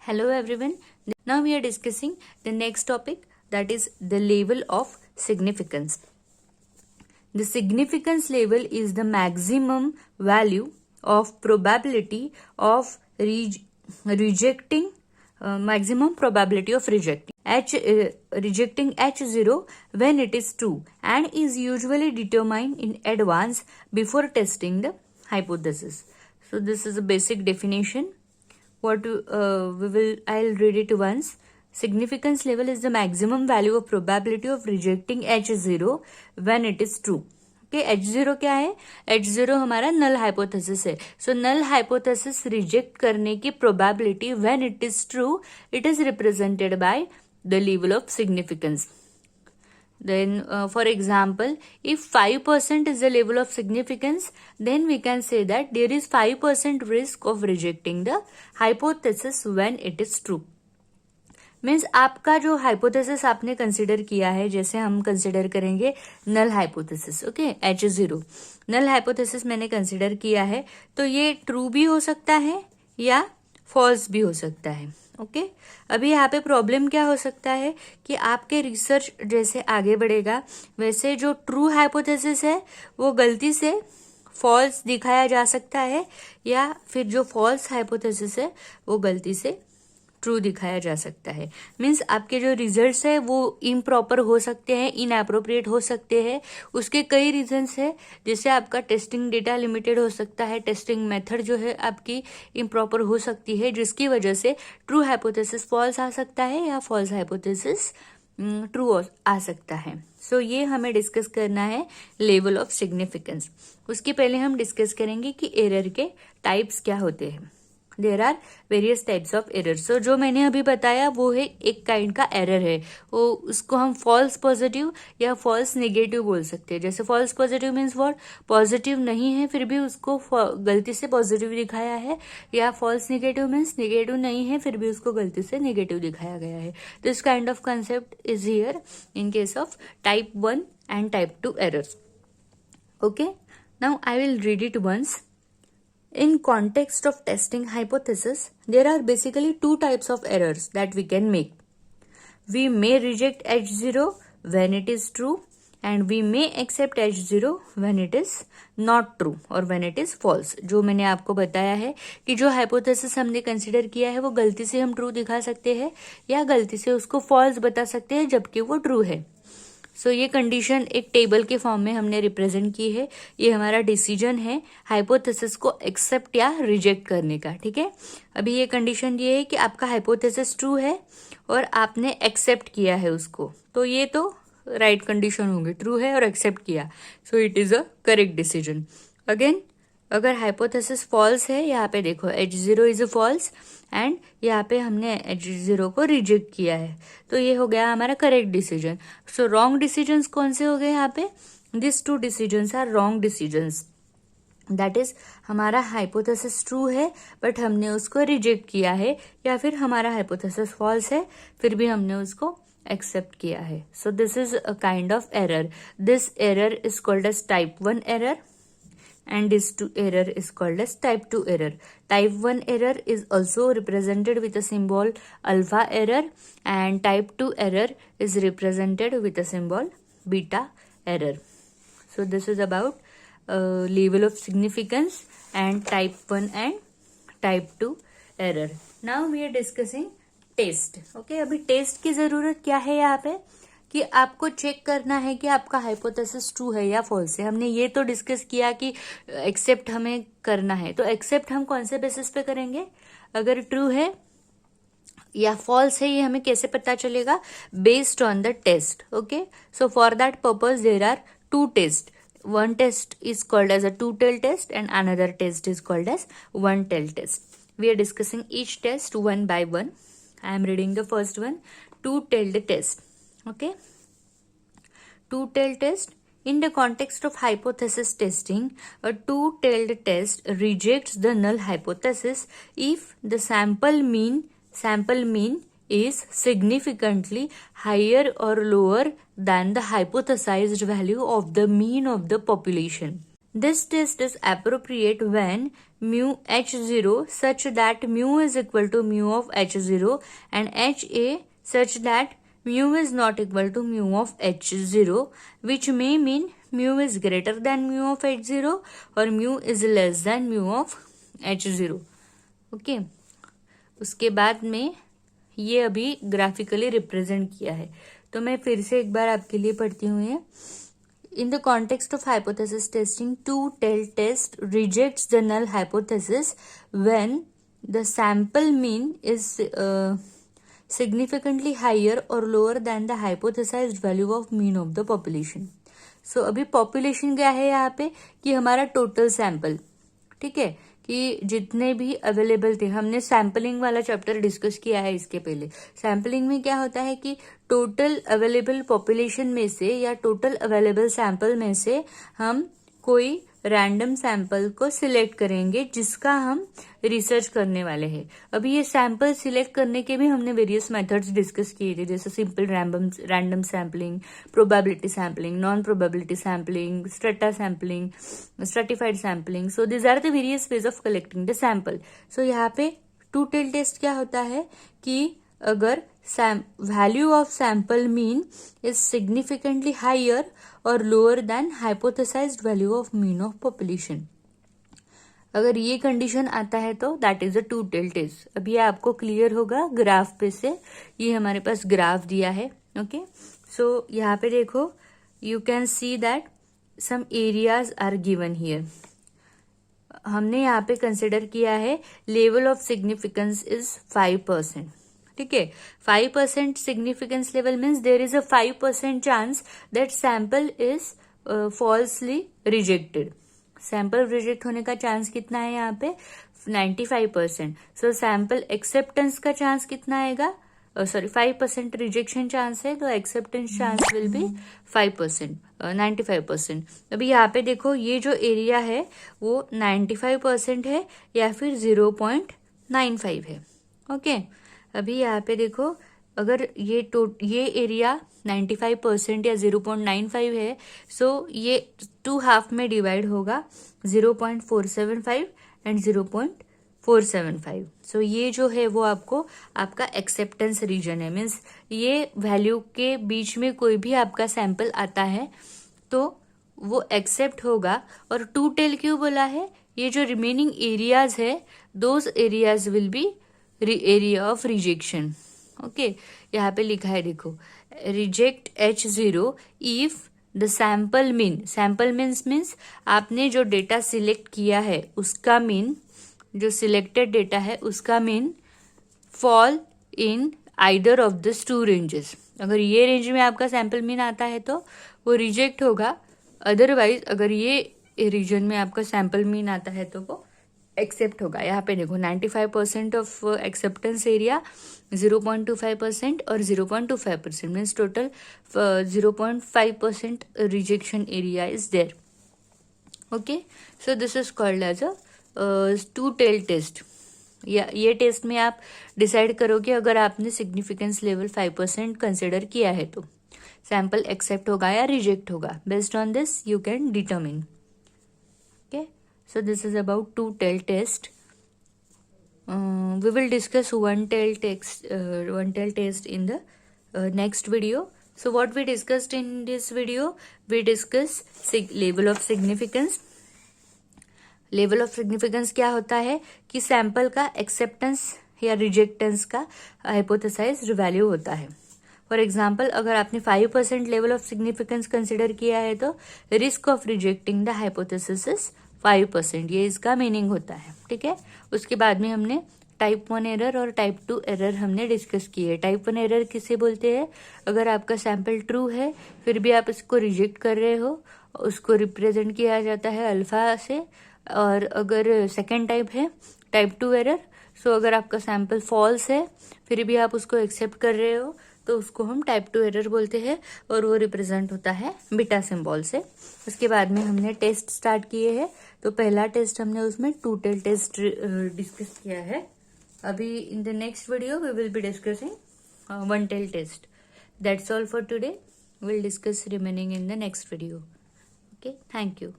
Hello everyone. Now we are discussing the next topic, that is the level of significance. The significance level is the maximum value of probability of rejecting maximum probability of rejecting H0 when it is true and is usually determined in advance before testing the hypothesis. So this is a basic definition. I'll read it once. Significance level is the maximum value of probability of rejecting H0 when it is true. Okay, H0 क्या है? H0 हमारा null hypothesis है. So null hypothesis reject करने की probability when it is true, it is represented by the level of significance. Then for example, if 5% is the level of significance, then we can say that there is 5% risk of rejecting the hypothesis when it is true. Means आपका जो hypothesis आपने consider किया है, जैसे हम consider करेंगे null hypothesis. Okay, H0 null hypothesis मैंने consider किया है, तो ये ट्रू भी हो सकता है या फॉल्स भी हो सकता है. ओके अभी यहाँ पे प्रॉब्लम क्या हो सकता है कि आपके रिसर्च जैसे आगे बढ़ेगा वैसे जो ट्रू हाइपोथेसिस है वो गलती से फॉल्स दिखाया जा सकता है, या फिर जो फॉल्स हाइपोथेसिस है वो गलती से ट्रू दिखाया जा सकता है. मीन्स आपके जो रिजल्ट्स है वो इम्प्रॉपर हो सकते हैं, इनएप्रोप्रिएट हो सकते हैं. उसके कई रीजंस है, जैसे आपका टेस्टिंग डेटा लिमिटेड हो सकता है, टेस्टिंग मेथड जो है आपकी इम्प्रॉपर हो सकती है, जिसकी वजह से ट्रू हाइपोथेसिस फॉल्स आ सकता है या फॉल्स हाइपोथेसिस ट्रू आ सकता है. सो ये हमें डिस्कस करना है लेवल ऑफ सिग्निफिकेंस. उसके पहले हम डिस्कस करेंगे कि एरर के टाइप्स क्या होते हैं. There are various types of error. So जो मैंने अभी बताया वो है एक काइंड का एरर है, वो उसको हम फॉल्स पॉजिटिव या फॉल्स नेगेटिव बोल सकते हैं. जैसे false positive means what, positive नहीं है फिर भी उसको गलती से पॉजिटिव दिखाया है, या फॉल्स नेगेटिव मीन्स नेगेटिव नहीं है फिर भी उसको गलती से नेगेटिव दिखाया गया है. This kind of concept is here in case of type 1 and type 2 errors. Okay, now I will read it once. In context of testing hypothesis, there are basically two types of errors that we can make. We may reject H0 when it is true, and we may accept H0 when it is not true or when it is false. जो मैंने आपको बताया है कि जो hypothesis हमने consider किया है वो गलती से हम ट्रू दिखा सकते हैं या गलती से उसको फॉल्स बता सकते हैं जबकि वो ट्रू है. सो ये कंडीशन एक टेबल के फॉर्म में हमने रिप्रेजेंट की है. ये हमारा डिसीजन है हाइपोथेसिस को एक्सेप्ट या रिजेक्ट करने का. ठीक है, अभी ये कंडीशन ये है कि आपका हाइपोथेसिस ट्रू है और आपने एक्सेप्ट किया है उसको, तो ये तो राइट कंडीशन होंगे, ट्रू है और एक्सेप्ट किया, so it is a correct decision. Again अगर हाइपोथेसिस फॉल्स है, यहाँ पे देखो H0 is a false and यहाँ पे हमने H0 को रिजेक्ट किया है, तो ये हो गया हमारा correct decision. So wrong decisions कौन से हो गए यहाँ पे? This two decisions are wrong decisions. That is हमारा हाइपोथेसिस ट्रू है बट हमने उसको रिजेक्ट किया है, या फिर हमारा हाइपोथेसिस फॉल्स है फिर भी हमने उसको एक्सेप्ट किया है. So this is a kind of error. This error is called as type 1 error. And this error is called as type 2 error. Type 1 error is also represented with a symbol alpha error, and type 2 error is represented with a symbol beta error. So this is about level of significance and type 1 and type 2 error. Now we are discussing test. Okay, अभी test की जरूरत क्या है यहाँ पे कि आपको check करना है कि आपका हाइपोथेसिस ट्रू है या फॉल्स है. हमने ये तो डिस्कस किया कि एक्सेप्ट हमें करना है, तो एक्सेप्ट हम कौन से बेसिस पे करेंगे? अगर ट्रू है या फॉल्स है ये हमें कैसे पता चलेगा? Based on the test. Okay, so for that purpose there are two test. One test is called as a two-tailed test and another test is called as one-tailed test. We are discussing each test one by one. I am reading the first one, two-tailed test. Okay, two-tailed test. In the context of hypothesis testing, a two-tailed test rejects the null hypothesis if the sample mean is significantly higher or lower than the hypothesized value of the mean of the population. This test is appropriate when mu h0 such that mu is equal to mu of h0 and ha such that mu is not equal to mu of h0, which may mean mu is greater than mu of h0 or mu is less than mu of h0. Okay, उसके बाद में ये अभी graphically represent किया है, तो मैं फिर से एक बार आपके लिए पढ़ती हूँ ये. In the context of hypothesis testing, two-tailed test rejects the null hypothesis when the sample mean is significantly higher or lower than the hypothesized value of mean of the population. So अभी population क्या है यहाँ पे कि हमारा total sample, ठीक है, कि जितने भी अवेलेबल थे. हमने सैम्पलिंग वाला चैप्टर डिस्कस किया है इसके पहले. सैम्पलिंग में क्या होता है कि टोटल अवेलेबल पॉपुलेशन में से या टोटल अवेलेबल सैंपल में से हम कोई रैंडम सैंपल को सिलेक्ट करेंगे जिसका हम रिसर्च करने वाले हैं. अभी ये सैंपल सिलेक्ट करने के भी हमने वेरियस मेथड्स डिस्कस किए थे, जैसे simple random sampling, probability sampling, non probability sampling, strata sampling, stratified sampling. So this are the various ways of collecting the sample. So यहाँ पे टू टेल टेस्ट क्या होता है कि अगर value of sample mean is significantly higher or lower than hypothesized value of mean of population. अगर ये condition आता है तो that is a two tail test. अब ये आपको क्लियर होगा ग्राफ पे से. ये हमारे पास ग्राफ दिया है. ओके, सो यहाँ पे देखो, you can see that some areas are given here. हमने यहाँ पे कंसिडर किया है लेवल ऑफ सिग्निफिकेंस इज 5%. ठीक है, 5% significance level means there is a 5% chance that sample is falsely rejected. Sample reject होने का चांस कितना है यहाँ पे? 95%. सो सैंपल एक्सेप्टेंस का चांस कितना आएगा? 5% रिजेक्शन चांस है, तो एक्सेप्टेंस चांस विल बी 5%, 95%. अभी यहाँ पे देखो, ये जो एरिया है वो 95% है या फिर 0.95 है. ओके, अभी यहाँ पे देखो, अगर ये एरिया 95% या 0.95 है, सो ये 2 हाफ में डिवाइड होगा, 0.475 एंड 0.475. सो ये जो है वो आपका एक्सेप्टेंस रीजन है. मीन्स ये वैल्यू के बीच में कोई भी आपका सैंपल आता है तो वो एक्सेप्ट होगा. और टू टेल क्यों बोला है? ये जो रिमेनिंग एरियाज है, those areas will be area of rejection. Okay, यहाँ पे लिखा है देखो, reject H0 if the sample means आपने जो डेटा सिलेक्ट किया है उसका मीन, जो सिलेक्टेड डेटा है उसका mean fall in either of this two ranges. अगर ये रेंज में आपका सैंपल मीन आता है तो वो रिजेक्ट होगा. अदरवाइज अगर ये रीजन में आपका सैंपल मीन आता है तो वो एक्सेप्ट होगा. यहाँ पे देखो 95% ऑफ एक्सेप्टेंस एरिया, 0.25% और 0.25% means total 0.5% rejection area is there. Okay, so this is called as a two tail test. ये टेस्ट में आप डिसाइड करोगे अगर आपने सिग्निफिकेंस लेवल 5% कंसिडर किया है तो सैंपल एक्सेप्ट होगा या रिजेक्ट होगा. Based on this you can determine. Okay, so this is about two tail test. We will discuss one tail test in the next video. So what we discussed in this video, we discuss level of significance. Level of significance क्या होता है कि sample का acceptance या रिजेक्टेंस का हाइपोथेसाइज्ड value होता है. For example, अगर आपने 5% लेवल ऑफ सिग्निफिकेंस कंसिडर किया है तो risk of rejecting the hypothesis is 5%. ये इसका मीनिंग होता है. ठीक है, उसके बाद में हमने टाइप 1 एरर और टाइप 2 एरर हमने डिस्कस किए. टाइप 1 एरर किसे बोलते हैं? अगर आपका सैंपल ट्रू है फिर भी आप इसको रिजेक्ट कर रहे हो, उसको रिप्रेजेंट किया जाता है अल्फा से. और अगर सेकेंड टाइप है टाइप 2 एरर, सो अगर आपका सैंपल फॉल्स है फिर भी आप उसको एक्सेप्ट कर रहे हो तो उसको हम टाइप 2 एरर बोलते हैं और वो रिप्रेजेंट होता है बीटा सिंबल से. उसके बाद में हमने टेस्ट स्टार्ट किए हैं. तो पहला टेस्ट हमने उसमें टू टेल टेस्ट डिस्कस किया है. अभी in the next video we will be discussing one tail test. That's all for today. Will discuss remaining in the next video. Okay, thank you.